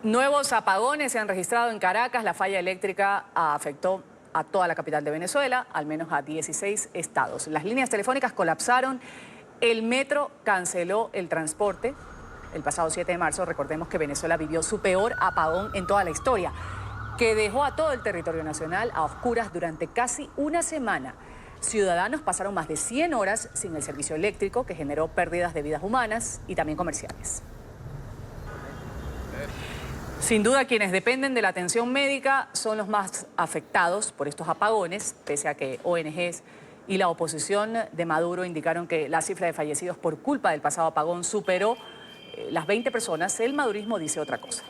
Nuevos apagones se han registrado en Caracas. La falla eléctrica afectó a toda la capital de Venezuela, al menos a 16 estados. Las líneas telefónicas colapsaron, el metro canceló el transporte. El pasado 7 de marzo, recordemos que Venezuela vivió su peor apagón en toda la historia, que dejó a todo el territorio nacional a oscuras durante casi una semana. Ciudadanos pasaron más de 100 horas sin el servicio eléctrico, que generó pérdidas de vidas humanas y también comerciales. Sin duda, quienes dependen de la atención médica son los más afectados por estos apagones, pese a que ONGs y la oposición de Maduro indicaron que la cifra de fallecidos por culpa del pasado apagón superó las 20 personas. El madurismo dice otra cosa.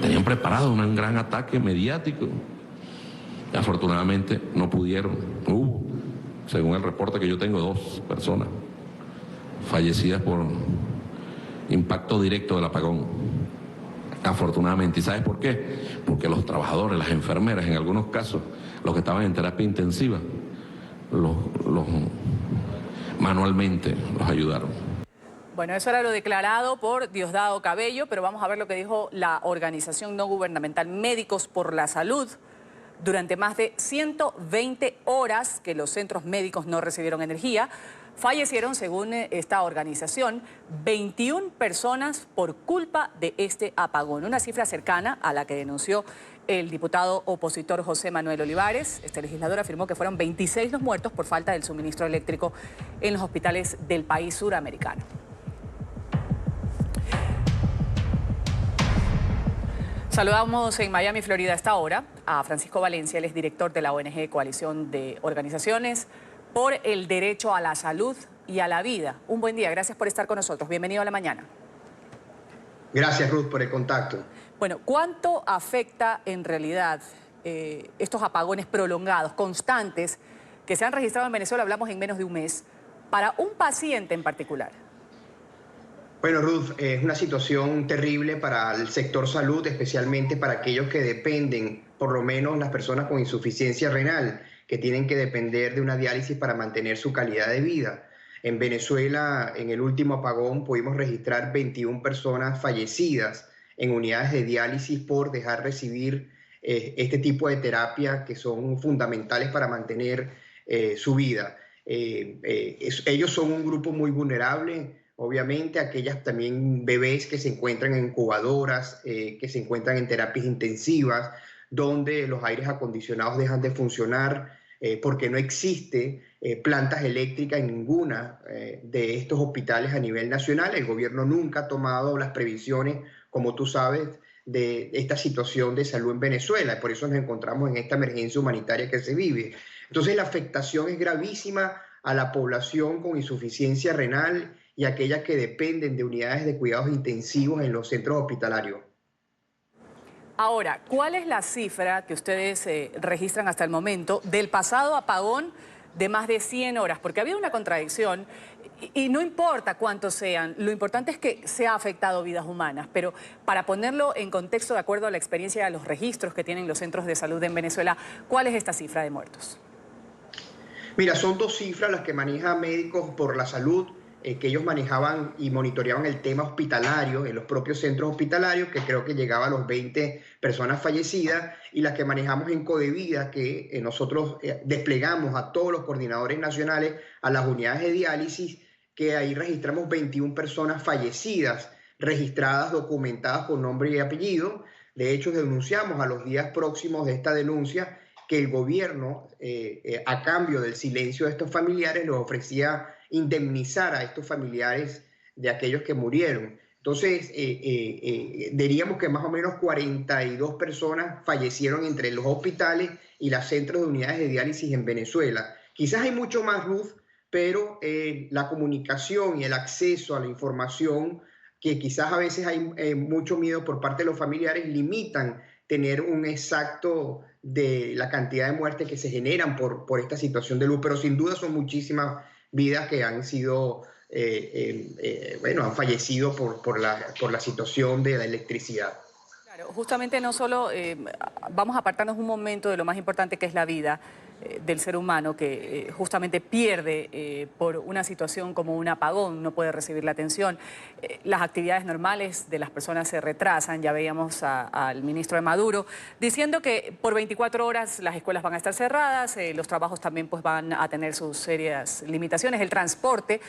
Tenían preparado un gran ataque mediático. Afortunadamente no pudieron. Hubo, según el reporte que yo tengo, 2 personas fallecidas por impacto directo del apagón. Afortunadamente. ¿Y sabes por qué? Porque los trabajadores, las enfermeras, en algunos casos, los que estaban en terapia intensiva, manualmente los ayudaron. Bueno, eso era lo declarado por Diosdado Cabello, pero vamos a ver lo que dijo la organización no gubernamental Médicos por la Salud. Durante más de 120 horas que los centros médicos no recibieron energía, fallecieron, según esta organización, 21 personas por culpa de este apagón. Una cifra cercana a la que denunció el diputado opositor José Manuel Olivares. Este legislador afirmó que fueron 26 los muertos por falta del suministro eléctrico en los hospitales del país suramericano. Saludamos en Miami, Florida, a esta hora a Francisco Valencia, él es director de la ONG Coalición de Organizaciones por el Derecho a la Salud y a la Vida. Un buen día, gracias por estar con nosotros. Bienvenido a La Mañana. Gracias, Ruth, por el contacto. Bueno, ¿cuánto afecta en realidad estos apagones prolongados, constantes, que se han registrado en Venezuela, hablamos en menos de un mes, para un paciente en particular? Bueno, Ruth, es una situación terrible para el sector salud, especialmente para aquellos que dependen, por lo menos las personas con insuficiencia renal, que tienen que depender de una diálisis para mantener su calidad de vida. En Venezuela, en el último apagón, pudimos registrar 21 personas fallecidas en unidades de diálisis por dejar recibir este tipo de terapia que son fundamentales para mantener su vida. Ellos son un grupo muy vulnerable. Obviamente, aquellas también bebés que se encuentran en incubadoras, que se encuentran en terapias intensivas, donde los aires acondicionados dejan de funcionar porque no existe plantas eléctricas en ninguna de estos hospitales a nivel nacional. El gobierno nunca ha tomado las previsiones, como tú sabes, de esta situación de salud en Venezuela. Por eso nos encontramos en esta emergencia humanitaria que se vive. Entonces, la afectación es gravísima a la población con insuficiencia renal y aquellas que dependen de unidades de cuidados intensivos en los centros hospitalarios. Ahora, ¿cuál es la cifra que ustedes registran hasta el momento del pasado apagón de más de 100 horas? Porque había una contradicción y no importa cuántos sean, lo importante es que se ha afectado vidas humanas. Pero para ponerlo en contexto, de acuerdo a la experiencia de los registros que tienen los centros de salud en Venezuela, ¿cuál es esta cifra de muertos? Mira, son 2 cifras las que maneja Médicos por la Salud, que ellos manejaban y monitoreaban el tema hospitalario en los propios centros hospitalarios, que creo que llegaba a los 20 personas fallecidas, y las que manejamos en Codevida, que nosotros desplegamos a todos los coordinadores nacionales a las unidades de diálisis, que ahí registramos 21 personas fallecidas, registradas, documentadas con nombre y apellido. De hecho, denunciamos a los días próximos de esta denuncia que el gobierno, a cambio del silencio de estos familiares, les ofrecía indemnizar a estos familiares de aquellos que murieron. Entonces, diríamos que más o menos 42 personas fallecieron entre los hospitales y los centros de unidades de diálisis en Venezuela. Quizás hay mucho más, Ruth, pero la comunicación y el acceso a la información, que quizás a veces hay mucho miedo por parte de los familiares, limitan tener un exacto de la cantidad de muertes que se generan por esta situación de luz, pero sin duda son muchísimas vidas que han sido, han fallecido por la situación de la electricidad. Claro, justamente no solo, vamos a apartarnos un momento de lo más importante que es la vida. del ser humano que justamente pierde por una situación como un apagón, no puede recibir la atención. Las actividades normales de las personas se retrasan. Ya veíamos al ministro de Maduro diciendo que por 24 horas las escuelas van a estar cerradas, los trabajos también pues van a tener sus serias limitaciones, el transporte.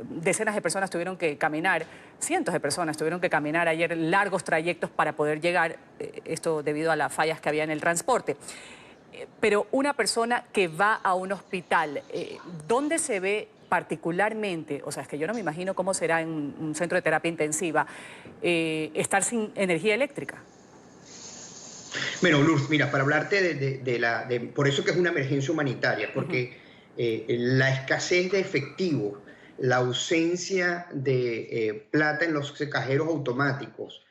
Decenas de personas tuvieron que caminar, cientos de personas tuvieron que caminar ayer largos trayectos para poder llegar, esto debido a las fallas que había en el transporte. Pero una persona que va a un hospital, ¿dónde se ve particularmente? O sea, es que yo no me imagino cómo será en un centro de terapia intensiva estar sin energía eléctrica. Bueno, Luz, mira, para hablarte por eso que es una emergencia humanitaria, porque la escasez de efectivo, la ausencia de plata en los cajeros automáticos,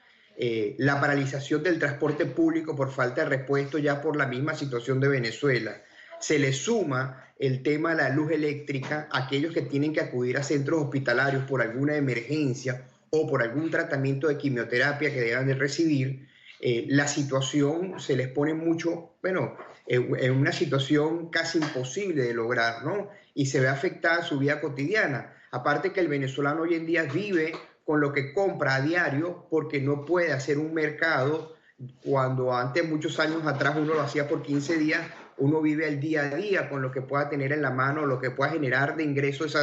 la paralización del transporte público por falta de repuesto ya por la misma situación de Venezuela. Se le suma el tema de la luz eléctrica a aquellos que tienen que acudir a centros hospitalarios por alguna emergencia o por algún tratamiento de quimioterapia que deban de recibir. La situación se les pone mucho, bueno, en una situación casi imposible de lograr, ¿no? Y se ve afectada su vida cotidiana. Aparte que el venezolano hoy en día vive con lo que compra a diario porque no puede hacer un mercado cuando antes, muchos años atrás, uno lo hacía por 15 días, uno vive el día a día con lo que pueda tener en la mano, lo que pueda generar de ingresos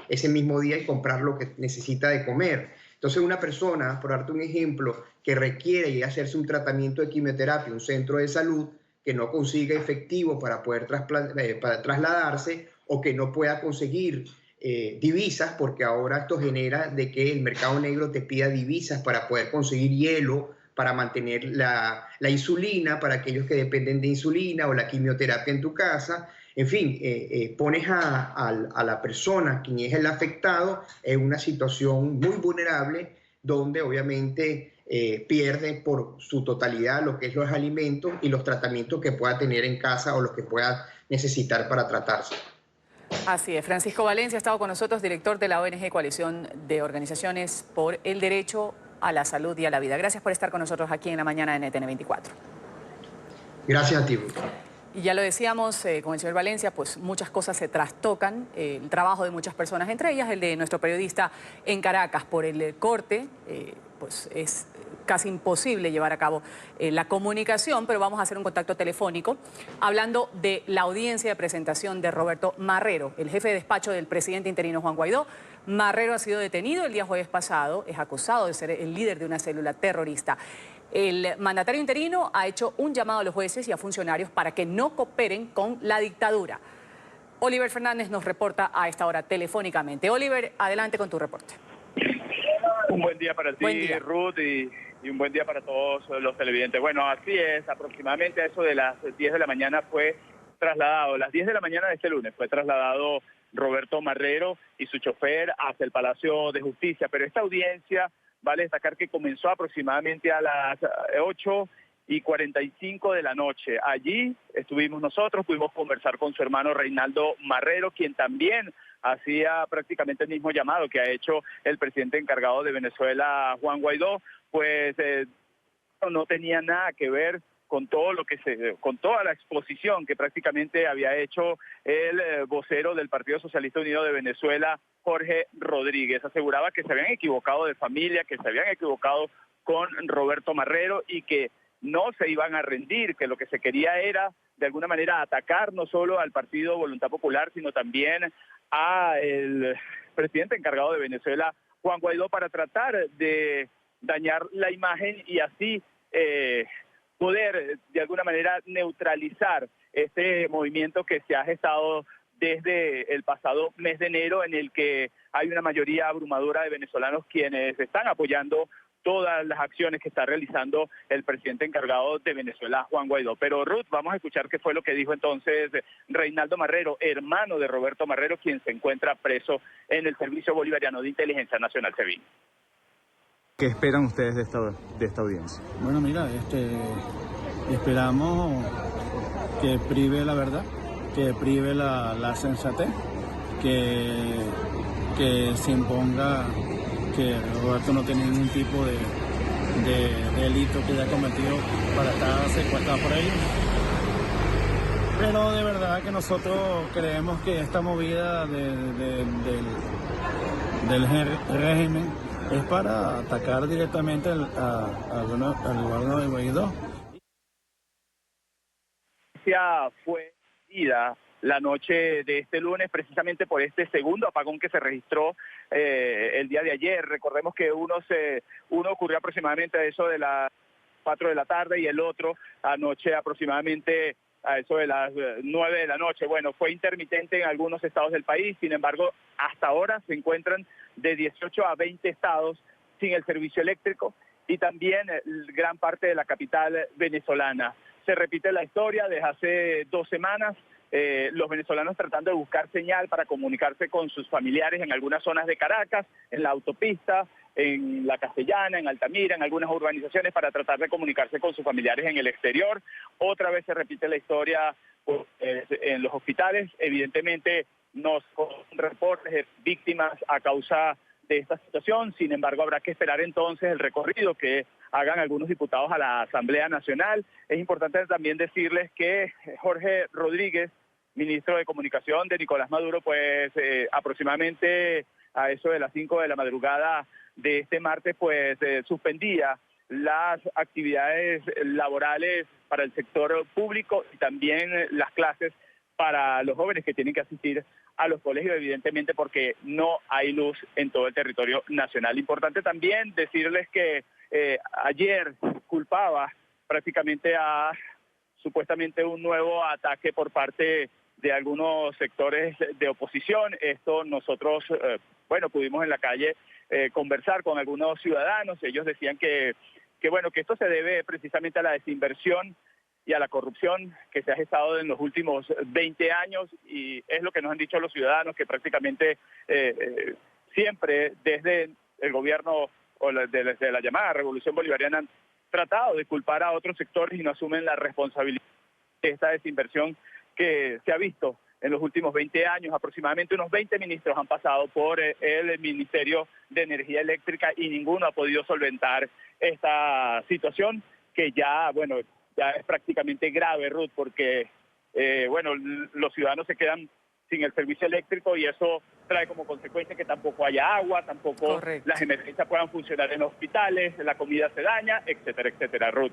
ese mismo día y comprar lo que necesita de comer. Entonces una persona, por darte un ejemplo, que requiere ir a hacerse un tratamiento de quimioterapia, un centro de salud, que no consiga efectivo para poder para trasladarse o que no pueda conseguir divisas, porque ahora esto genera de que el mercado negro te pida divisas para poder conseguir hielo, para mantener la insulina para aquellos que dependen de insulina o la quimioterapia en tu casa. En fin, pones a la persona, quien es el afectado, en una situación muy vulnerable donde obviamente pierde por su totalidad lo que es los alimentos y los tratamientos que pueda tener en casa o los que pueda necesitar para tratarse. Así es. Francisco Valencia ha estado con nosotros, director de la ONG Coalición de Organizaciones por el Derecho a la Salud y a la Vida. Gracias por estar con nosotros aquí en la mañana de NTN 24. Gracias a ti. Y ya lo decíamos con el señor Valencia, pues muchas cosas se trastocan, el trabajo de muchas personas, entre ellas el de nuestro periodista en Caracas. Por el corte, pues es casi imposible llevar a cabo la comunicación, pero vamos a hacer un contacto telefónico hablando de la audiencia de presentación de Roberto Marrero, el jefe de despacho del presidente interino Juan Guaidó. Marrero ha sido detenido el día jueves pasado, es acusado de ser el líder de una célula terrorista. El mandatario interino ha hecho un llamado a los jueces y a funcionarios para que no cooperen con la dictadura. Oliver Fernández nos reporta a esta hora telefónicamente. Oliver, adelante con tu reporte. Un buen día para ti, Ruth, y un buen día para todos los televidentes. Bueno, así es, aproximadamente a eso de las 10 de la mañana fue trasladado, las 10 de la mañana de este lunes fue trasladado Roberto Marrero y su chofer hacia el Palacio de Justicia, pero esta audiencia, vale destacar que comenzó aproximadamente a las 8:45 de la noche. Allí estuvimos nosotros, pudimos conversar con su hermano Reinaldo Marrero, quien también hacía prácticamente el mismo llamado que ha hecho el presidente encargado de Venezuela, Juan Guaidó, pues no tenía nada que ver con todo lo que con toda la exposición que prácticamente había hecho el vocero del Partido Socialista Unido de Venezuela, Jorge Rodríguez. Aseguraba que se habían equivocado de familia, que se habían equivocado con Roberto Marrero y que no se iban a rendir, que lo que se quería era de alguna manera atacar no solo al Partido Voluntad Popular, sino también al presidente encargado de Venezuela, Juan Guaidó, para tratar de dañar la imagen y así poder de alguna manera neutralizar este movimiento que se ha gestado desde el pasado mes de enero, en el que hay una mayoría abrumadora de venezolanos quienes están apoyando todas las acciones que está realizando el presidente encargado de Venezuela, Juan Guaidó. Pero Ruth, vamos a escuchar qué fue lo que dijo entonces Reinaldo Marrero, hermano de Roberto Marrero, quien se encuentra preso en el Servicio Bolivariano de Inteligencia Nacional, SEBIN. ¿Qué esperan ustedes de esta audiencia? Bueno, mira, esperamos que prive la verdad, que prive la sensatez, que se imponga que Roberto no tiene ningún tipo de delito que haya cometido para estar secuestrado por ellos. Pero de verdad que nosotros creemos que esta movida del régimen es para atacar directamente al gobierno de Guaidó. Fue ida la noche de este lunes precisamente por este segundo apagón que se registró el día de ayer. Recordemos que uno ocurrió aproximadamente a eso de las 4 de la tarde y el otro anoche aproximadamente a eso de las 9 de la noche. Bueno, fue intermitente en algunos estados del país, sin embargo, hasta ahora se encuentran de 18 a 20 estados sin el servicio eléctrico y también gran parte de la capital venezolana. Se repite la historia desde hace 2 semanas, los venezolanos tratando de buscar señal para comunicarse con sus familiares en algunas zonas de Caracas, en la autopista, en La Castellana, en Altamira, en algunas urbanizaciones para tratar de comunicarse con sus familiares en el exterior. Otra vez se repite la historia en los hospitales. Evidentemente nos reportes de víctimas a causa de esta situación. Sin embargo, habrá que esperar entonces el recorrido que hagan algunos diputados a la Asamblea Nacional. Es importante también decirles que Jorge Rodríguez, ministro de Comunicación de Nicolás Maduro, pues aproximadamente a eso de las 5 de la madrugada de este martes, pues suspendía las actividades laborales para el sector público y también las clases para los jóvenes que tienen que asistir a los colegios, evidentemente porque no hay luz en todo el territorio nacional. Importante también decirles que ayer culpaba prácticamente a supuestamente un nuevo ataque por parte de algunos sectores de oposición. Esto nosotros, pudimos en la calle conversar con algunos ciudadanos. Ellos decían que esto se debe precisamente a la desinversión y a la corrupción que se ha gestado en los últimos 20 años y es lo que nos han dicho los ciudadanos, que prácticamente siempre desde el gobierno o desde la llamada Revolución Bolivariana han tratado de culpar a otros sectores y no asumen la responsabilidad de esta desinversión que se ha visto en los últimos 20 años. Aproximadamente unos 20 ministros han pasado por el Ministerio de Energía Eléctrica y ninguno ha podido solventar esta situación que ya es prácticamente grave, Ruth, porque los ciudadanos se quedan sin el servicio eléctrico y eso trae como consecuencia que tampoco haya agua, tampoco Correcto. Las emergencias puedan funcionar en hospitales, la comida se daña, etcétera, etcétera, Ruth.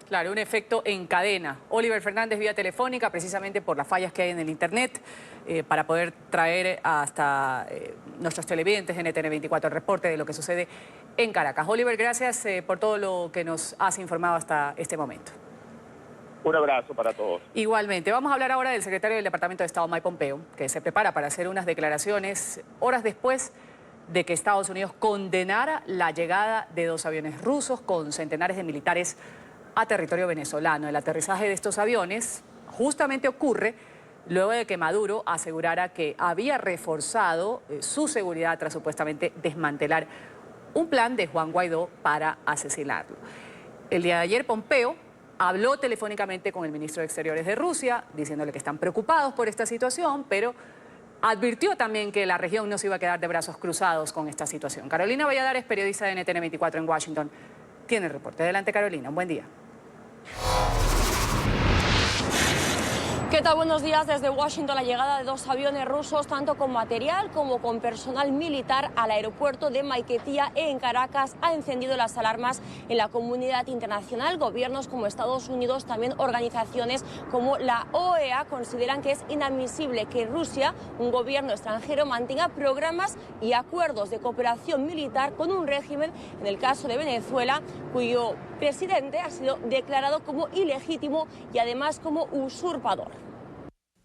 Claro, un efecto en cadena. Oliver Fernández, vía telefónica, precisamente por las fallas que hay en el Internet, para poder traer hasta nuestros televidentes de NTN24 el reporte de lo que sucede en Caracas. Oliver, gracias por todo lo que nos has informado hasta este momento. Un abrazo para todos. Igualmente. Vamos a hablar ahora del secretario del Departamento de Estado, Mike Pompeo, que se prepara para hacer unas declaraciones horas después de que Estados Unidos condenara la llegada de 2 aviones rusos con centenares de militares a territorio venezolano. El aterrizaje de estos aviones justamente ocurre luego de que Maduro asegurara que había reforzado su seguridad tras supuestamente desmantelar un plan de Juan Guaidó para asesinarlo. El día de ayer Pompeo habló telefónicamente con el ministro de Exteriores de Rusia, diciéndole que están preocupados por esta situación, pero advirtió también que la región no se iba a quedar de brazos cruzados con esta situación. Carolina Valladares, periodista de NTN24 en Washington, tiene el reporte. Adelante, Carolina, un buen día. ¿Qué tal? Buenos días. Desde Washington, la llegada de 2 aviones rusos, tanto con material como con personal militar, al aeropuerto de Maiquetía en Caracas, ha encendido las alarmas en la comunidad internacional. Gobiernos como Estados Unidos, también organizaciones como la OEA, consideran que es inadmisible que Rusia, un gobierno extranjero, mantenga programas y acuerdos de cooperación militar con un régimen, en el caso de Venezuela, cuyo presidente ha sido declarado como ilegítimo y además como usurpador.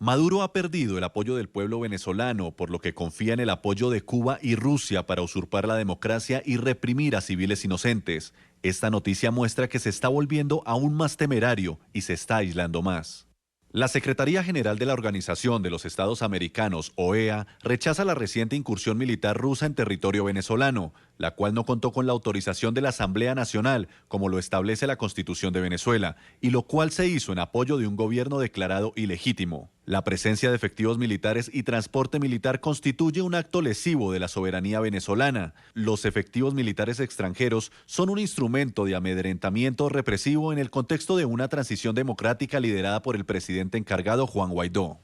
Maduro ha perdido el apoyo del pueblo venezolano, por lo que confía en el apoyo de Cuba y Rusia para usurpar la democracia y reprimir a civiles inocentes. Esta noticia muestra que se está volviendo aún más temerario y se está aislando más. La Secretaría General de la Organización de los Estados Americanos, OEA, rechaza la reciente incursión militar rusa en territorio venezolano. la cual no contó con la autorización de la Asamblea Nacional, como lo establece la Constitución de Venezuela, y lo cual se hizo en apoyo de un gobierno declarado ilegítimo. La presencia de efectivos militares y transporte militar constituye un acto lesivo de la soberanía venezolana. Los efectivos militares extranjeros son un instrumento de amedrentamiento represivo en el contexto de una transición democrática liderada por el presidente encargado Juan Guaidó.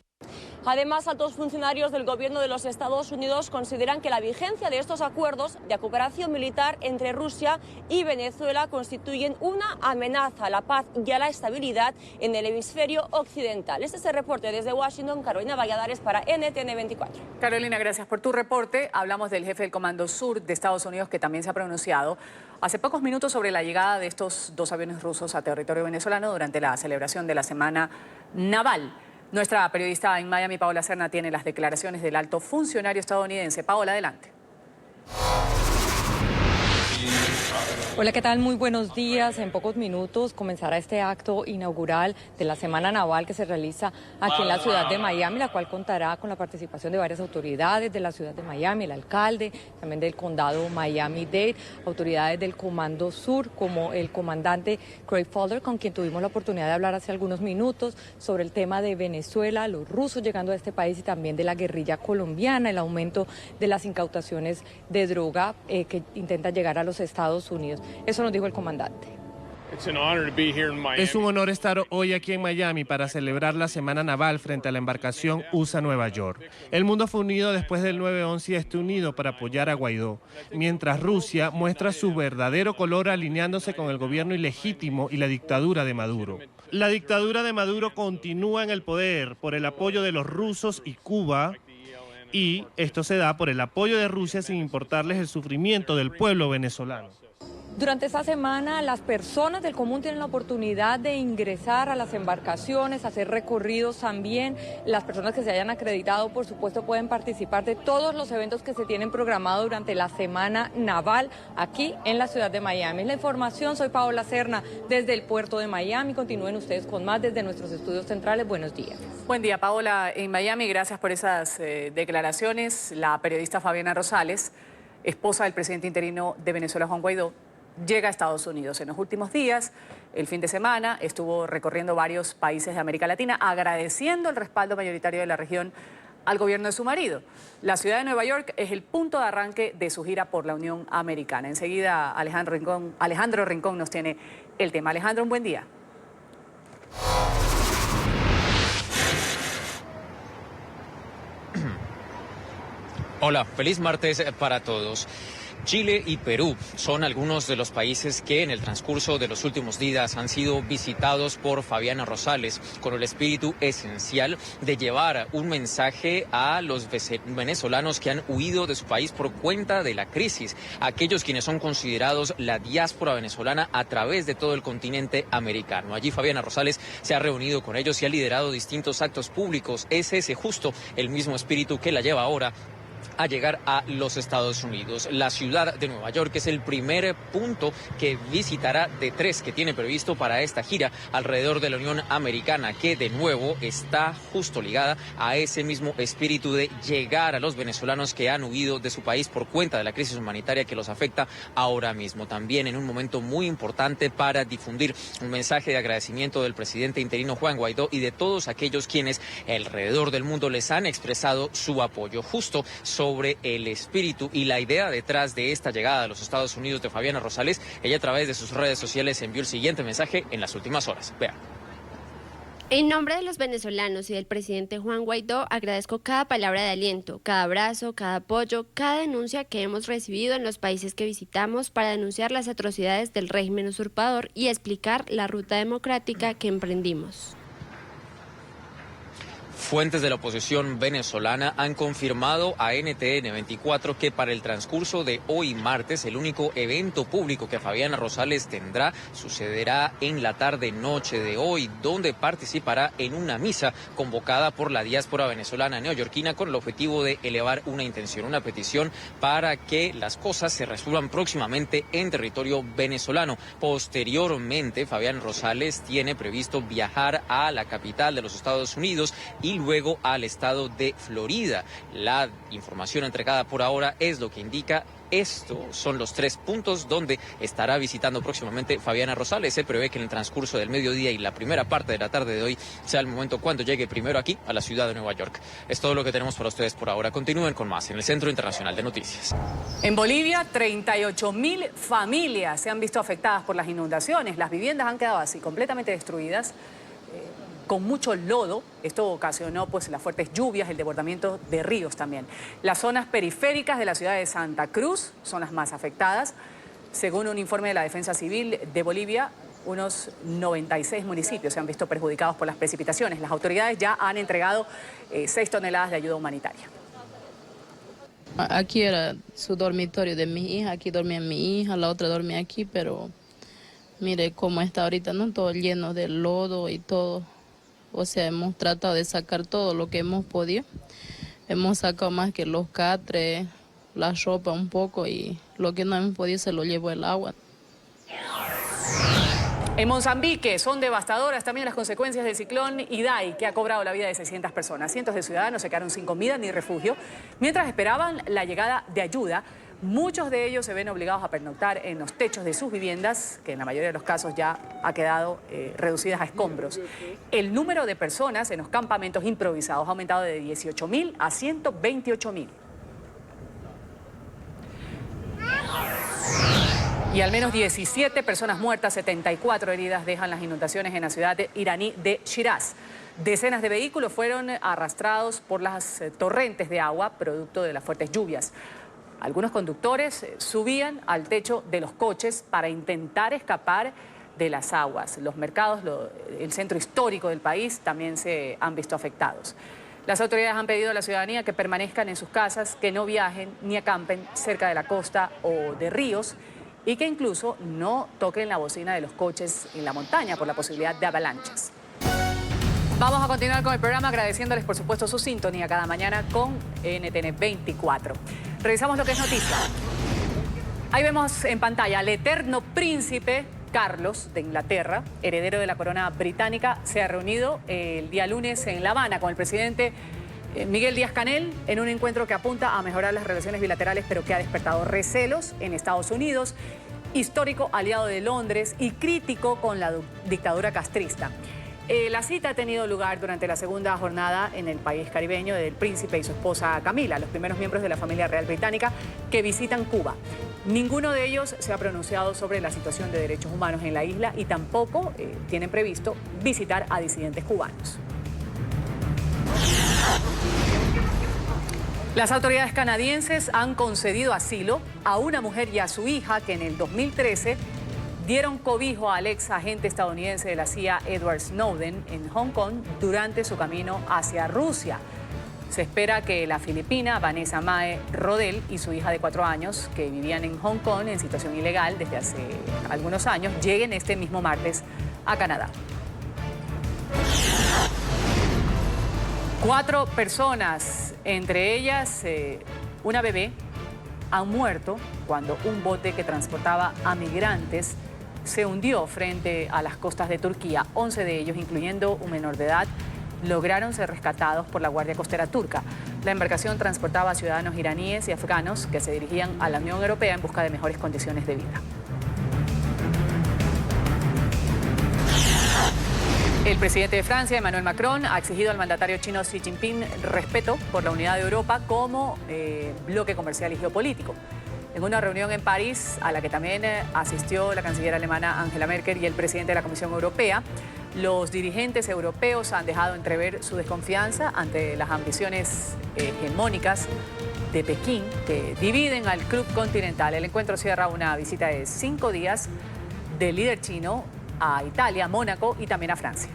Además, altos funcionarios del gobierno de los Estados Unidos consideran que la vigencia de estos acuerdos de cooperación militar entre Rusia y Venezuela constituyen una amenaza a la paz y a la estabilidad en el hemisferio occidental. Este es el reporte desde Washington, Carolina Valladares para NTN 24. Carolina, gracias por tu reporte. Hablamos del jefe del Comando Sur de Estados Unidos, que también se ha pronunciado hace pocos minutos sobre la llegada de estos 2 aviones rusos a territorio venezolano durante la celebración de la Semana Naval. Nuestra periodista en Miami, Paola Serna, tiene las declaraciones del alto funcionario estadounidense. Paola, adelante. Hola, ¿qué tal? Muy buenos días. En pocos minutos comenzará este acto inaugural de la Semana Naval que se realiza aquí en la ciudad de Miami, la cual contará con la participación de varias autoridades de la ciudad de Miami, el alcalde, también del condado Miami-Dade, autoridades del Comando Sur, como el comandante Craig Fowler, con quien tuvimos la oportunidad de hablar hace algunos minutos sobre el tema de Venezuela, los rusos llegando a este país y también de la guerrilla colombiana, el aumento de las incautaciones de droga que intentan llegar a los Estados Unidos. Eso nos dijo el comandante. Es un honor estar hoy aquí en Miami para celebrar la Semana Naval frente a la embarcación USA Nueva York. El mundo fue unido después del 9/11 y está unido para apoyar a Guaidó, mientras Rusia muestra su verdadero color alineándose con el gobierno ilegítimo y la dictadura de Maduro. La dictadura de Maduro continúa en el poder por el apoyo de los rusos y Cuba, y esto se da por el apoyo de Rusia sin importarles el sufrimiento del pueblo venezolano. Durante esta semana, las personas del común tienen la oportunidad de ingresar a las embarcaciones, hacer recorridos también. Las personas que se hayan acreditado, por supuesto, pueden participar de todos los eventos que se tienen programados durante la Semana Naval aquí en la ciudad de Miami. La información, soy Paola Serna desde el puerto de Miami. Continúen ustedes con más desde nuestros estudios centrales. Buenos días. Buen día, Paola, en Miami. Gracias por esas declaraciones. La periodista Fabiana Rosales, esposa del presidente interino de Venezuela, Juan Guaidó, llega a Estados Unidos. En los últimos días, el fin de semana, estuvo recorriendo varios países de América Latina, agradeciendo el respaldo mayoritario de la región al gobierno de su marido. La ciudad de Nueva York es el punto de arranque de su gira por la Unión Americana. Enseguida, Alejandro Rincón nos tiene el tema. Alejandro, un buen día. Hola, feliz martes para todos. Chile y Perú son algunos de los países que en el transcurso de los últimos días han sido visitados por Fabiana Rosales con el espíritu esencial de llevar un mensaje a los venezolanos que han huido de su país por cuenta de la crisis, aquellos quienes son considerados la diáspora venezolana a través de todo el continente americano. Allí Fabiana Rosales se ha reunido con ellos y ha liderado distintos actos públicos. Es ese justo el mismo espíritu que la lleva ahora a llegar a los Estados Unidos. La ciudad de Nueva York es el primer punto que visitará de 3 que tiene previsto para esta gira alrededor de la Unión Americana, que de nuevo está justo ligada a ese mismo espíritu de llegar a los venezolanos que han huido de su país por cuenta de la crisis humanitaria que los afecta ahora mismo. También en un momento muy importante para difundir un mensaje de agradecimiento del presidente interino Juan Guaidó y de todos aquellos quienes alrededor del mundo les han expresado su apoyo. Justo sobre el espíritu y la idea detrás de esta llegada a los Estados Unidos de Fabiana Rosales, ella a través de sus redes sociales envió el siguiente mensaje en las últimas horas. Vean. En nombre de los venezolanos y del presidente Juan Guaidó, agradezco cada palabra de aliento, cada abrazo, cada apoyo, cada denuncia que hemos recibido en los países que visitamos para denunciar las atrocidades del régimen usurpador y explicar la ruta democrática que emprendimos. Fuentes de la oposición venezolana han confirmado a NTN 24 que para el transcurso de hoy martes el único evento público que Fabiana Rosales tendrá sucederá en la tarde-noche de hoy, donde participará en una misa convocada por la diáspora venezolana neoyorquina con el objetivo de elevar una intención, una petición para que las cosas se resuelvan próximamente en territorio venezolano. Posteriormente, Fabiana Rosales tiene previsto viajar a la capital de los Estados Unidos y luego al estado de Florida. La información entregada por ahora es lo que indica Estos son los 3 puntos donde estará visitando próximamente Fabiana Rosales. Se prevé que en el transcurso del mediodía y la primera parte de la tarde de hoy sea el momento cuando llegue primero aquí a la ciudad de Nueva York. Es todo lo que tenemos para ustedes por ahora. Continúen con más en el Centro Internacional de Noticias. En Bolivia, 38.000 familias se han visto afectadas por las inundaciones. Las viviendas han quedado así, completamente destruidas, con mucho lodo. Esto ocasionó pues las fuertes lluvias, el desbordamiento de ríos también. Las zonas periféricas de la ciudad de Santa Cruz son las más afectadas. Según un informe de la Defensa Civil de Bolivia, unos 96 municipios se han visto perjudicados por las precipitaciones. Las autoridades ya han entregado 6 toneladas de ayuda humanitaria. Aquí era su dormitorio de mi hija, aquí dormía mi hija, la otra dormía aquí, pero mire cómo está ahorita, ¿no? Todo lleno de lodo y todo. O sea, hemos tratado de sacar todo lo que hemos podido. Hemos sacado más que los catres, la ropa un poco, y lo que no hemos podido se lo llevó el agua. En Mozambique son devastadoras también las consecuencias del ciclón Idai, que ha cobrado la vida de 600 personas. Cientos de ciudadanos se quedaron sin comida ni refugio. Mientras esperaban la llegada de ayuda, muchos de ellos se ven obligados a pernoctar en los techos de sus viviendas, que en la mayoría de los casos ya ha quedado reducidas a escombros. El número de personas en los campamentos improvisados ha aumentado de 18.000 a 128.000. Y al menos 17 personas muertas, 74 heridas dejan las inundaciones en la ciudad iraní de Shiraz. Decenas de vehículos fueron arrastrados por las torrentes de agua, producto de las fuertes lluvias. Algunos conductores subían al techo de los coches para intentar escapar de las aguas. Los mercados, el centro histórico del país también se han visto afectados. Las autoridades han pedido a la ciudadanía que permanezcan en sus casas, que no viajen ni acampen cerca de la costa o de ríos y que incluso no toquen la bocina de los coches en la montaña por la posibilidad de avalanchas. Vamos a continuar con el programa agradeciéndoles, por supuesto, su sintonía cada mañana con NTN 24. Revisamos lo que es noticia. Ahí vemos en pantalla al eterno príncipe Carlos de Inglaterra, heredero de la corona británica, se ha reunido el día lunes en La Habana con el presidente Miguel Díaz-Canel en un encuentro que apunta a mejorar las relaciones bilaterales, pero que ha despertado recelos en Estados Unidos, histórico aliado de Londres y crítico con la dictadura castrista. La cita ha tenido lugar durante la segunda jornada en el país caribeño del príncipe y su esposa Camila, los primeros miembros de la familia real británica que visitan Cuba. Ninguno de ellos se ha pronunciado sobre la situación de derechos humanos en la isla y tampoco tienen previsto visitar a disidentes cubanos. Las autoridades canadienses han concedido asilo a una mujer y a su hija que en el 2013 dieron cobijo al ex agente estadounidense de la CIA, Edward Snowden, en Hong Kong durante su camino hacia Rusia. Se espera que la filipina Vanessa Mae Rodel y su hija de 4 años, que vivían en Hong Kong en situación ilegal desde hace algunos años, lleguen este mismo martes a Canadá. 4 personas, entre ellas una bebé, han muerto cuando un bote que transportaba a migrantes se hundió frente a las costas de Turquía. 11 de ellos, incluyendo un menor de edad, lograron ser rescatados por la Guardia Costera turca. La embarcación transportaba a ciudadanos iraníes y afganos que se dirigían a la Unión Europea en busca de mejores condiciones de vida. El presidente de Francia, Emmanuel Macron, ha exigido al mandatario chino Xi Jinping respeto por la unidad de Europa como bloque comercial y geopolítico. En una reunión en París, a la que también asistió la canciller alemana Angela Merkel y el presidente de la Comisión Europea, los dirigentes europeos han dejado entrever su desconfianza ante las ambiciones hegemónicas de Pekín, que dividen al club continental. El encuentro cierra una visita de 5 días del líder chino a Italia, Mónaco y también a Francia.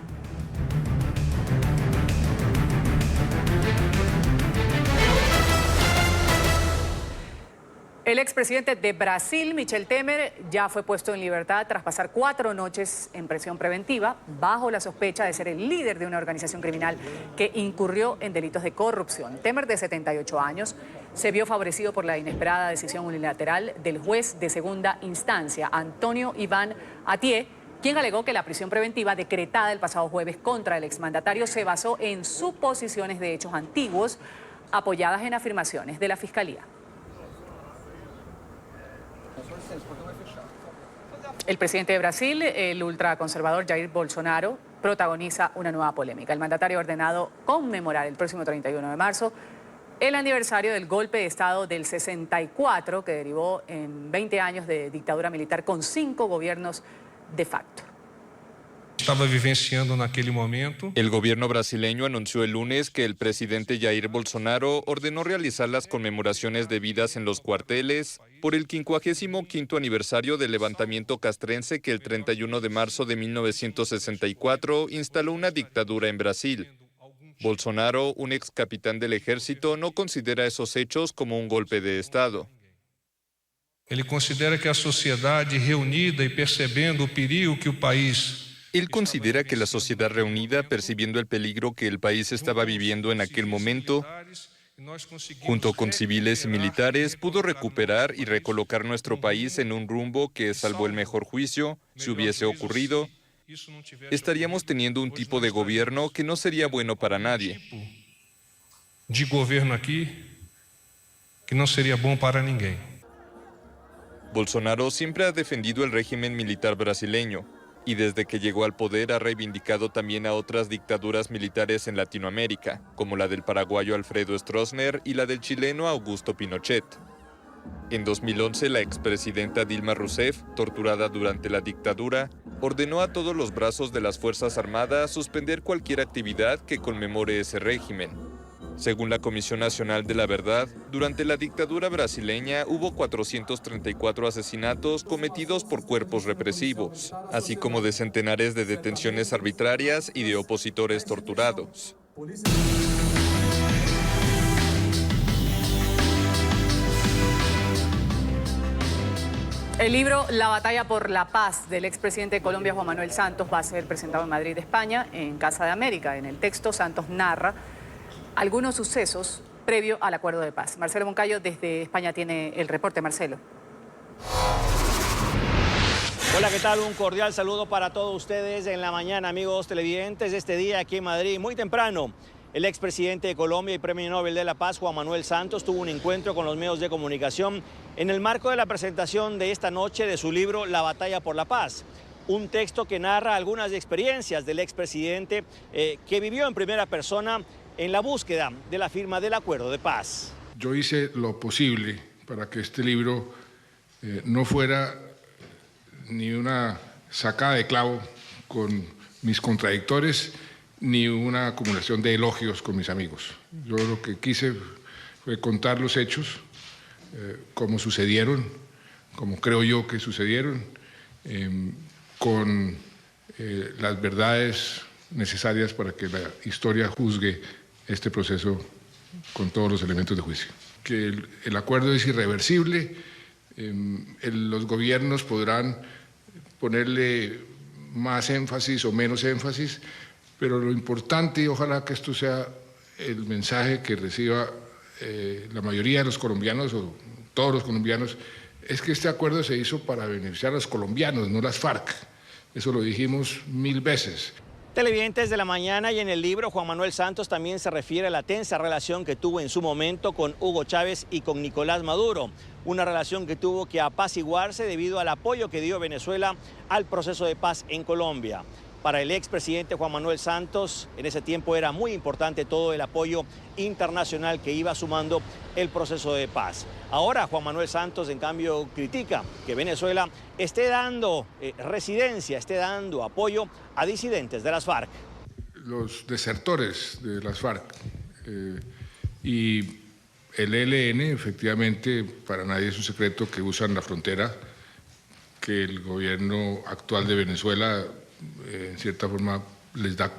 El expresidente de Brasil, Michel Temer, ya fue puesto en libertad tras pasar 4 noches en prisión preventiva bajo la sospecha de ser el líder de una organización criminal que incurrió en delitos de corrupción. Temer, de 78 años, se vio favorecido por la inesperada decisión unilateral del juez de segunda instancia, Antonio Iván Atié, quien alegó que la prisión preventiva decretada el pasado jueves contra el exmandatario se basó en suposiciones de hechos antiguos apoyadas en afirmaciones de la Fiscalía. El presidente de Brasil, el ultraconservador Jair Bolsonaro, protagoniza una nueva polémica. El mandatario ha ordenado conmemorar el próximo 31 de marzo el aniversario del golpe de Estado del 64, que derivó en 20 años de dictadura militar con 5 gobiernos de facto. Estaba vivenciando naquele momento. El gobierno brasileño anunció el lunes que el presidente Jair Bolsonaro ordenó realizar las conmemoraciones debidas en los cuarteles por el 55º aniversario del levantamiento castrense que el 31 de marzo de 1964 instaló una dictadura en Brasil. Bolsonaro, un ex capitán del ejército, no considera esos hechos como un golpe de Estado. Ele considera que a sociedade reunida y percebendo o perigo que o país... Él considera que la sociedad reunida, percibiendo el peligro que el país estaba viviendo en aquel momento, junto con civiles y militares, pudo recuperar y recolocar nuestro país en un rumbo que, salvo el mejor juicio, si hubiese ocurrido, estaríamos teniendo un tipo de gobierno que no sería bueno para nadie. De gobierno aquí que no sería bom para ninguém. Bolsonaro siempre ha defendido el régimen militar brasileño y desde que llegó al poder ha reivindicado también a otras dictaduras militares en Latinoamérica, como la del paraguayo Alfredo Stroessner y la del chileno Augusto Pinochet. En 2011, la expresidenta Dilma Rousseff, torturada durante la dictadura, ordenó a todos los brazos de las Fuerzas Armadas suspender cualquier actividad que conmemore ese régimen. Según la Comisión Nacional de la Verdad, durante la dictadura brasileña hubo 434 asesinatos cometidos por cuerpos represivos, así como de centenares de detenciones arbitrarias y de opositores torturados. El libro La batalla por la paz del expresidente de Colombia, Juan Manuel Santos, va a ser presentado en Madrid, España, en Casa de América. En el texto, Santos narra algunos sucesos previo al acuerdo de paz. Marcelo Moncayo desde España tiene el reporte. Marcelo. Hola, ¿qué tal? Un cordial saludo para todos ustedes en la mañana, amigos televidentes. Este día aquí en Madrid, muy temprano, el expresidente de Colombia y Premio Nobel de la Paz, Juan Manuel Santos, tuvo un encuentro con los medios de comunicación en el marco de la presentación de esta noche de su libro La batalla por la paz. Un texto que narra algunas experiencias del expresidente que vivió en primera persona en la búsqueda de la firma del acuerdo de paz. Yo hice lo posible para que este libro no fuera ni una sacada de clavo con mis contradictores, ni una acumulación de elogios con mis amigos. Yo lo que quise fue contar los hechos, cómo sucedieron, como creo yo que sucedieron, con las verdades necesarias para que la historia juzgue este proceso con todos los elementos de juicio. Que el acuerdo es irreversible, los gobiernos podrán ponerle más énfasis o menos énfasis, pero lo importante, y ojalá que esto sea el mensaje que reciba la mayoría de los colombianos o todos los colombianos, es que este acuerdo se hizo para beneficiar a los colombianos, no las FARC. Eso lo dijimos 1000 veces. Televidentes de la mañana, y en el libro Juan Manuel Santos también se refiere a la tensa relación que tuvo en su momento con Hugo Chávez y con Nicolás Maduro. Una relación que tuvo que apaciguarse debido al apoyo que dio Venezuela al proceso de paz en Colombia. Para el expresidente Juan Manuel Santos, en ese tiempo era muy importante todo el apoyo internacional que iba sumando el proceso de paz. Ahora Juan Manuel Santos, en cambio, critica que Venezuela esté dando residencia, esté dando apoyo a disidentes de las FARC. Los desertores de las FARC y el ELN, efectivamente, para nadie es un secreto que usan la frontera, que el gobierno actual de Venezuela en cierta forma les da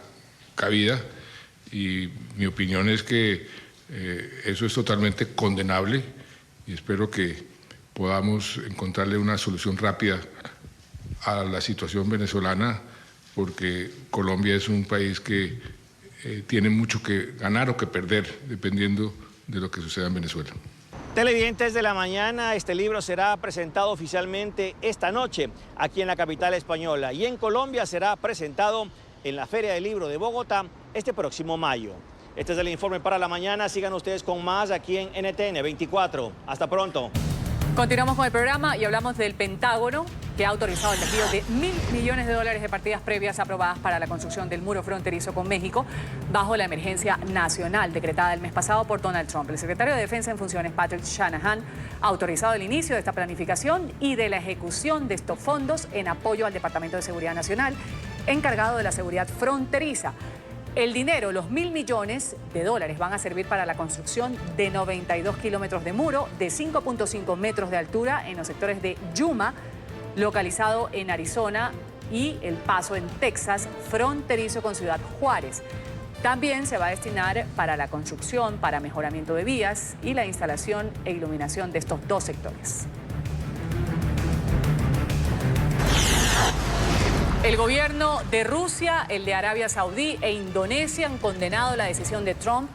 cabida, y mi opinión es que eso es totalmente condenable y espero que podamos encontrarle una solución rápida a la situación venezolana, porque Colombia es un país que tiene mucho que ganar o que perder dependiendo de lo que suceda en Venezuela. Televidentes de la mañana, este libro será presentado oficialmente esta noche aquí en la capital española, y en Colombia será presentado en la Feria del Libro de Bogotá este próximo mayo. Este es el informe para la mañana. Sigan ustedes con más aquí en NTN 24. Hasta pronto. Continuamos con el programa y hablamos del Pentágono, que ha autorizado el desvío de $1.000 millones de partidas previas aprobadas para la construcción del muro fronterizo con México bajo la emergencia nacional decretada el mes pasado por Donald Trump. El secretario de Defensa en funciones, Patrick Shanahan, ha autorizado el inicio de esta planificación y de la ejecución de estos fondos en apoyo al Departamento de Seguridad Nacional, encargado de la seguridad fronteriza. El dinero, los $1.000 millones, van a servir para la construcción de 92 kilómetros de muro de 5.5 metros de altura en los sectores de Yuma, localizado en Arizona, y El Paso en Texas, fronterizo con Ciudad Juárez. También se va a destinar para la construcción, para mejoramiento de vías y la instalación e iluminación de estos dos sectores. El gobierno de Rusia, el de Arabia Saudí e Indonesia han condenado la decisión de Trump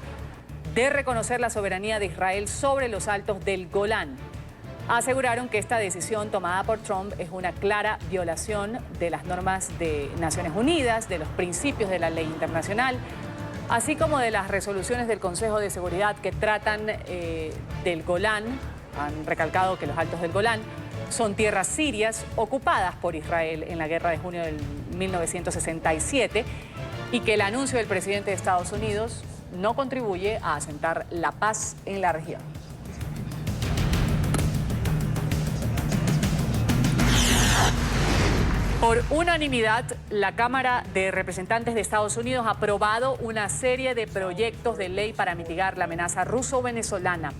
de reconocer la soberanía de Israel sobre los altos del Golán. Aseguraron que esta decisión tomada por Trump es una clara violación de las normas de Naciones Unidas, de los principios de la ley internacional, así como de las resoluciones del Consejo de Seguridad que tratan del Golán. Han recalcado que los altos del Golán son tierras sirias ocupadas por Israel en la guerra de junio del 1967 y que el anuncio del presidente de Estados Unidos no contribuye a asentar la paz en la región. Por unanimidad, la Cámara de Representantes de Estados Unidos ha aprobado una serie de proyectos de ley para mitigar la amenaza ruso-venezolana.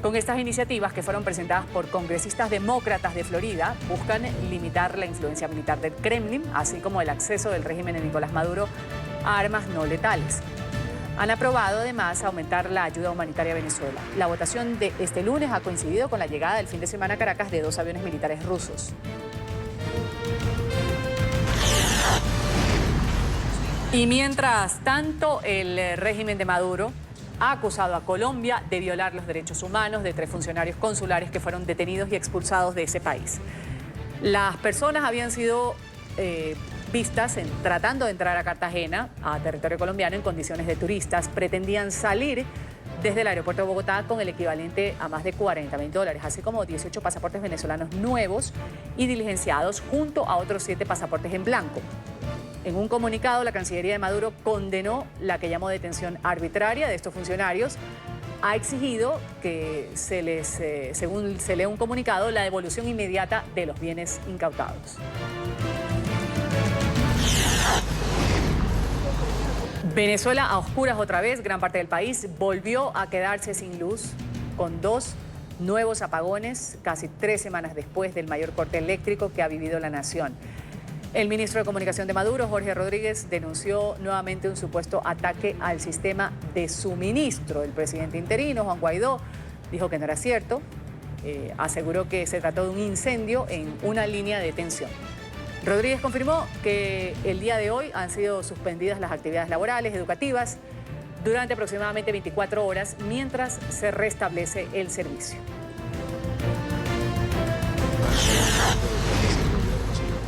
Con estas iniciativas, que fueron presentadas por congresistas demócratas de Florida, buscan limitar la influencia militar del Kremlin, así como el acceso del régimen de Nicolás Maduro a armas no letales. Han aprobado además aumentar la ayuda humanitaria a Venezuela. La votación de este lunes ha coincidido con la llegada del fin de semana a Caracas de 2 aviones militares rusos. Y mientras tanto, el régimen de Maduro ha acusado a Colombia de violar los derechos humanos de 3 funcionarios consulares que fueron detenidos y expulsados de ese país. Las personas habían sido vistas tratando de entrar a Cartagena, a territorio colombiano, en condiciones de turistas. Pretendían salir desde el aeropuerto de Bogotá con el equivalente a más de $40.000, así como 18 pasaportes venezolanos nuevos y diligenciados, junto a otros 7 pasaportes en blanco. En un comunicado, la Cancillería de Maduro condenó la que llamó detención arbitraria de estos funcionarios. Ha exigido que según se lee un comunicado, la devolución inmediata de los bienes incautados. Venezuela a oscuras otra vez. Gran parte del país volvió a quedarse sin luz, con 2 nuevos apagones, casi 3 semanas después del mayor corte eléctrico que ha vivido la nación. El ministro de Comunicación de Maduro, Jorge Rodríguez, denunció nuevamente un supuesto ataque al sistema de suministro. El presidente interino, Juan Guaidó, dijo que no era cierto. Aseguró que se trató de un incendio en una línea de tensión. Rodríguez confirmó que el día de hoy han sido suspendidas las actividades laborales, educativas, durante aproximadamente 24 horas, mientras se restablece el servicio.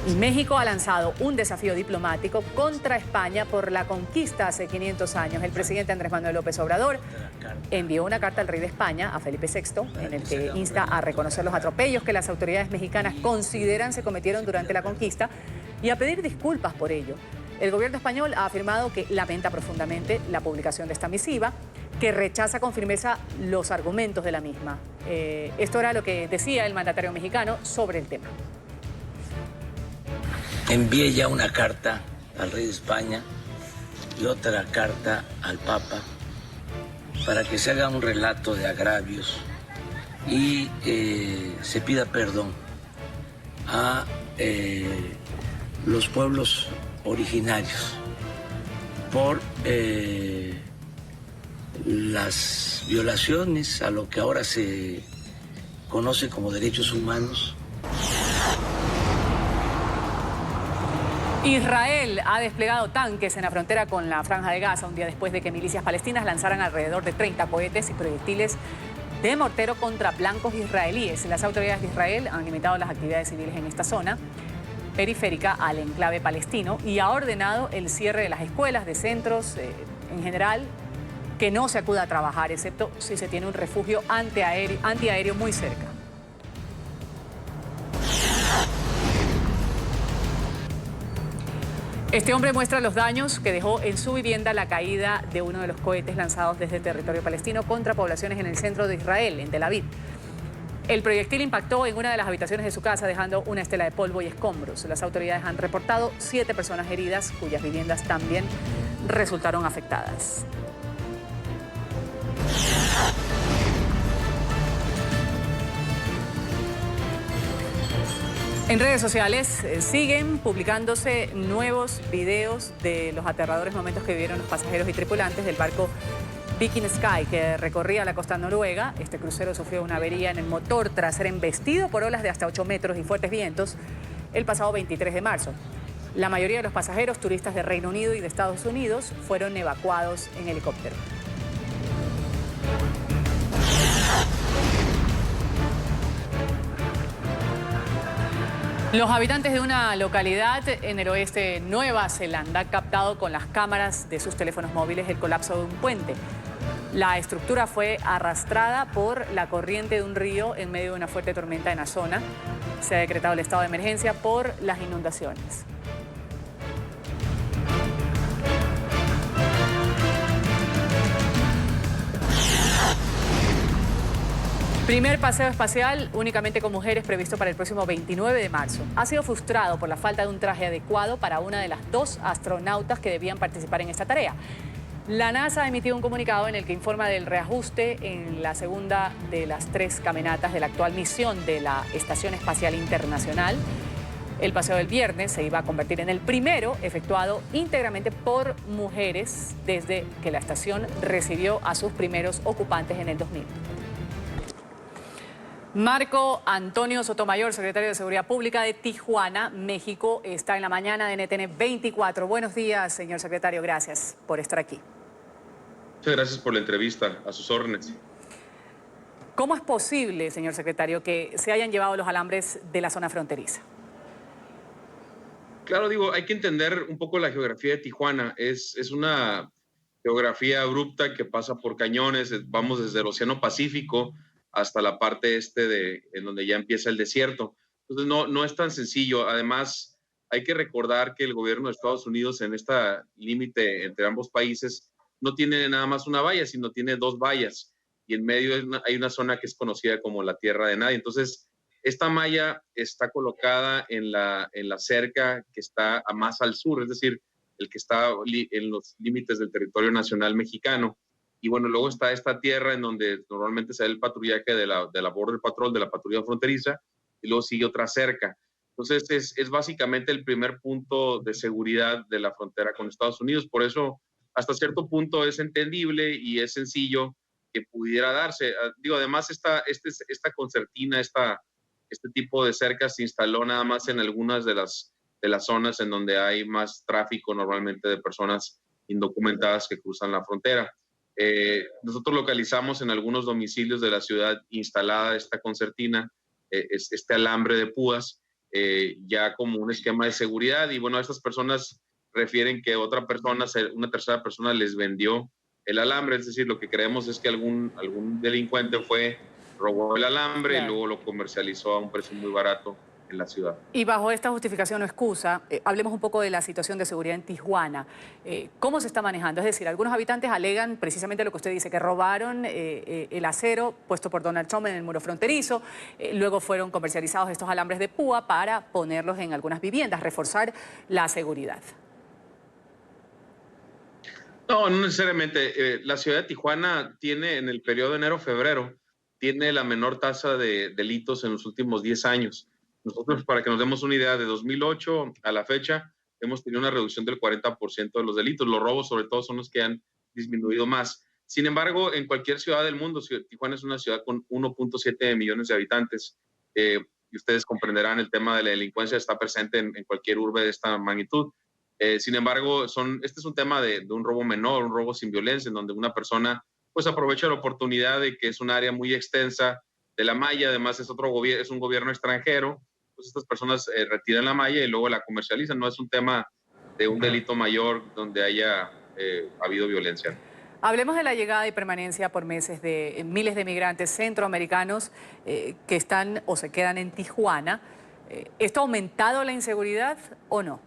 Y México ha lanzado un desafío diplomático contra España por la conquista hace 500 años. El presidente Andrés Manuel López Obrador envió una carta al rey de España, a Felipe VI, en el que insta a reconocer los atropellos que las autoridades mexicanas consideran se cometieron durante la conquista y a pedir disculpas por ello. El gobierno español ha afirmado que lamenta profundamente la publicación de esta misiva, que rechaza con firmeza los argumentos de la misma. Esto era lo que decía el mandatario mexicano sobre el tema. Envié ya una carta al rey de España y otra carta al Papa para que se haga un relato de agravios y se pida perdón a los pueblos originarios por las violaciones a lo que ahora se conoce como derechos humanos. Israel ha desplegado tanques en la frontera con la Franja de Gaza un día después de que milicias palestinas lanzaran alrededor de 30 cohetes y proyectiles de mortero contra blancos israelíes. Las autoridades de Israel han limitado las actividades civiles en esta zona periférica al enclave palestino y ha ordenado el cierre de las escuelas, de centros en general, que no se acuda a trabajar, excepto si se tiene un refugio antiaéreo muy cerca. Este hombre muestra los daños que dejó en su vivienda la caída de uno de los cohetes lanzados desde territorio palestino contra poblaciones en el centro de Israel, en Tel Aviv. El proyectil impactó en una de las habitaciones de su casa, dejando una estela de polvo y escombros. Las autoridades han reportado 7 personas heridas, cuyas viviendas también resultaron afectadas. En redes sociales siguen publicándose nuevos videos de los aterradores momentos que vivieron los pasajeros y tripulantes del barco Viking Sky, que recorría la costa noruega. Este crucero sufrió una avería en el motor tras ser embestido por olas de hasta 8 metros y fuertes vientos el pasado 23 de marzo. La mayoría de los pasajeros, turistas de Reino Unido y de Estados Unidos, fueron evacuados en helicóptero. Los habitantes de una localidad en el oeste de Nueva Zelanda han captado con las cámaras de sus teléfonos móviles el colapso de un puente. La estructura fue arrastrada por la corriente de un río en medio de una fuerte tormenta en la zona. Se ha decretado el estado de emergencia por las inundaciones. Primer paseo espacial únicamente con mujeres previsto para el próximo 29 de marzo. Ha sido frustrado por la falta de un traje adecuado para una de las 2 astronautas que debían participar en esta tarea. La NASA ha emitido un comunicado en el que informa del reajuste en la segunda de las 3 caminatas de la actual misión de la Estación Espacial Internacional. El paseo del viernes se iba a convertir en el primero efectuado íntegramente por mujeres desde que la estación recibió a sus primeros ocupantes en el 2000. Marco Antonio Sotomayor, secretario de Seguridad Pública de Tijuana, México, está en la mañana de NTN 24. Buenos días, señor secretario. Gracias por estar aquí. Muchas gracias por la entrevista. A sus órdenes. ¿Cómo es posible, señor secretario, que se hayan llevado los alambres de la zona fronteriza? Claro, digo, hay que entender un poco la geografía de Tijuana. Es una geografía abrupta que pasa por cañones. Vamos desde el Océano Pacífico hasta la parte en donde ya empieza el desierto. Entonces no es tan sencillo. Además, hay que recordar que el gobierno de Estados Unidos en este límite entre ambos países no tiene nada más una valla, sino tiene 2 vallas. Y en medio hay una zona que es conocida como la Tierra de Nadie. Entonces, esta malla está colocada en la cerca que está más al sur, es decir, el que está en los límites del territorio nacional mexicano. Y bueno, luego está esta tierra en donde normalmente se da el patrullaje de la Border Patrol, de la patrulla fronteriza, y luego sigue otra cerca. Entonces, es básicamente el primer punto de seguridad de la frontera con Estados Unidos. Por eso, hasta cierto punto es entendible y es sencillo que pudiera darse. Digo, además, esta concertina, este tipo de cerca se instaló nada más en algunas de las zonas en donde hay más tráfico normalmente de personas indocumentadas que cruzan la frontera. Nosotros localizamos en algunos domicilios de la ciudad instalada esta concertina, este alambre de púas, ya como un esquema de seguridad. Y bueno, estas personas refieren que otra persona, una tercera persona les vendió el alambre. Es decir, lo que creemos es que algún delincuente robó el alambre y luego lo comercializó a un precio muy barato en la ciudad. Y bajo esta justificación o excusa, hablemos un poco de la situación de seguridad en Tijuana. ¿Cómo se está manejando? Es decir, algunos habitantes alegan precisamente lo que usted dice, que robaron el acero puesto por Donald Trump en el muro fronterizo, luego fueron comercializados estos alambres de púa para ponerlos en algunas viviendas, reforzar la seguridad. No necesariamente. La ciudad de Tijuana tiene, en el periodo de enero-febrero, tiene la menor tasa de delitos en los últimos 10 años. Nosotros, para que nos demos una idea, de 2008 a la fecha, hemos tenido una reducción del 40% de los delitos. Los robos, sobre todo, son los que han disminuido más. Sin embargo, en cualquier ciudad del mundo, Tijuana es una ciudad con 1.7 millones de habitantes. Y ustedes comprenderán, el tema de la delincuencia está presente en cualquier urbe de esta magnitud. Sin embargo, este es un tema de un robo menor, un robo sin violencia, en donde una persona pues aprovecha la oportunidad de que es un área muy extensa de la malla. Además, es un gobierno extranjero. Pues estas personas retiran la malla y luego la comercializan. No es un tema de un delito mayor donde haya habido violencia. Hablemos de la llegada y permanencia por meses de miles de migrantes centroamericanos que están o se quedan en Tijuana. ¿Esto ha aumentado la inseguridad o no?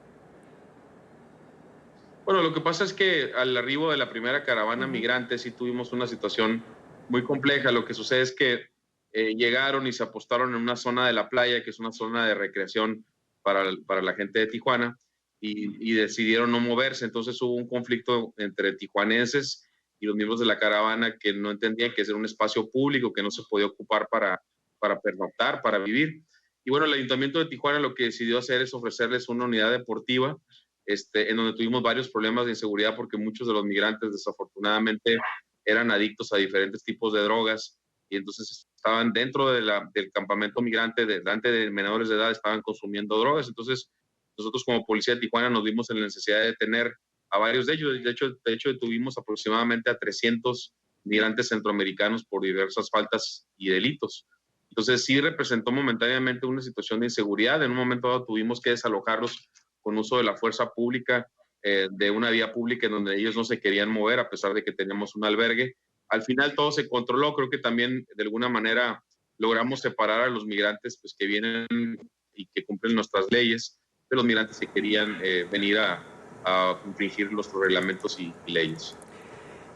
Bueno, lo que pasa es que al arribo de la primera caravana migrante sí tuvimos una situación muy compleja. Lo que sucede es que llegaron y se apostaron en una zona de la playa, que es una zona de recreación para la gente de Tijuana, y decidieron no moverse. Entonces hubo un conflicto entre tijuanenses y los miembros de la caravana que no entendían que era un espacio público que no se podía ocupar para pernoctar, para vivir. Y bueno, el Ayuntamiento de Tijuana lo que decidió hacer es ofrecerles una unidad deportiva en donde tuvimos varios problemas de inseguridad porque muchos de los migrantes desafortunadamente eran adictos a diferentes tipos de drogas y entonces estaban dentro del campamento migrante, delante de menores de edad, estaban consumiendo drogas. Entonces nosotros como Policía de Tijuana nos vimos en la necesidad de detener a varios de ellos. De hecho detuvimos aproximadamente a 300 migrantes centroamericanos por diversas faltas y delitos. Entonces sí representó momentáneamente una situación de inseguridad. En un momento dado tuvimos que desalojarlos con uso de la fuerza pública, de una vía pública en donde ellos no se querían mover a pesar de que teníamos un albergue. Al final todo se controló. Creo que también de alguna manera logramos separar a los migrantes pues, que vienen y que cumplen nuestras leyes de los migrantes que querían venir a infringir nuestros reglamentos y leyes.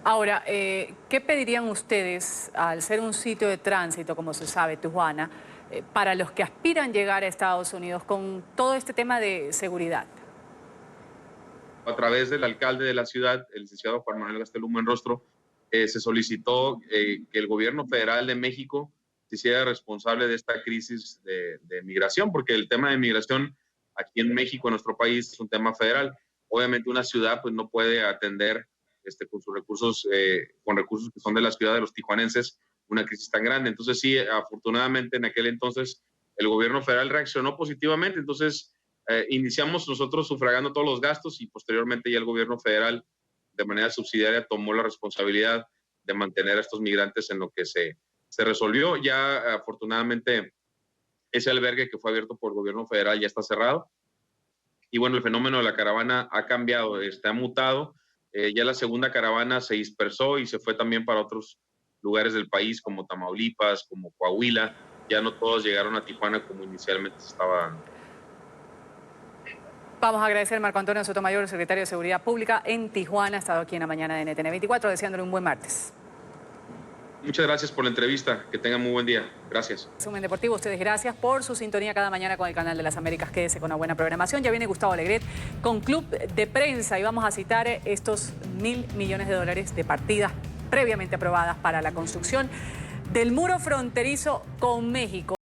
Ahora, ¿qué pedirían ustedes al ser un sitio de tránsito, como se sabe, Tijuana, para los que aspiran llegar a Estados Unidos con todo este tema de seguridad? A través del alcalde de la ciudad, el licenciado Juan Manuel Gastelum Buenrostro, se solicitó que el gobierno federal de México se hiciera responsable de esta crisis de migración, porque el tema de migración aquí en México, en nuestro país, es un tema federal. Obviamente una ciudad pues, no puede atender con sus recursos, con recursos que son de la ciudad de los tijuanenses, una crisis tan grande. Entonces sí, afortunadamente en aquel entonces el gobierno federal reaccionó positivamente. Entonces iniciamos nosotros sufragando todos los gastos y posteriormente ya el gobierno federal de manera subsidiaria tomó la responsabilidad de mantener a estos migrantes en lo que se resolvió. Ya afortunadamente ese albergue que fue abierto por el gobierno federal ya está cerrado. Y bueno, el fenómeno de la caravana ha cambiado, ha mutado. Ya la segunda caravana se dispersó y se fue también para otros lugares del país como Tamaulipas, como Coahuila. Ya no todos llegaron a Tijuana como inicialmente se estaba dando. Vamos a agradecer a Marco Antonio Sotomayor, secretario de Seguridad Pública en Tijuana. Ha estado aquí en la mañana de NTN 24, deseándole un buen martes. Muchas gracias por la entrevista. Que tengan muy buen día. Gracias. Resumen Deportivo, ustedes gracias por su sintonía cada mañana con el Canal de las Américas. Quédese con una buena programación. Ya viene Gustavo Alegret con Club de Prensa y vamos a citar estos $1.000 millones de partidas previamente aprobadas para la construcción del muro fronterizo con México.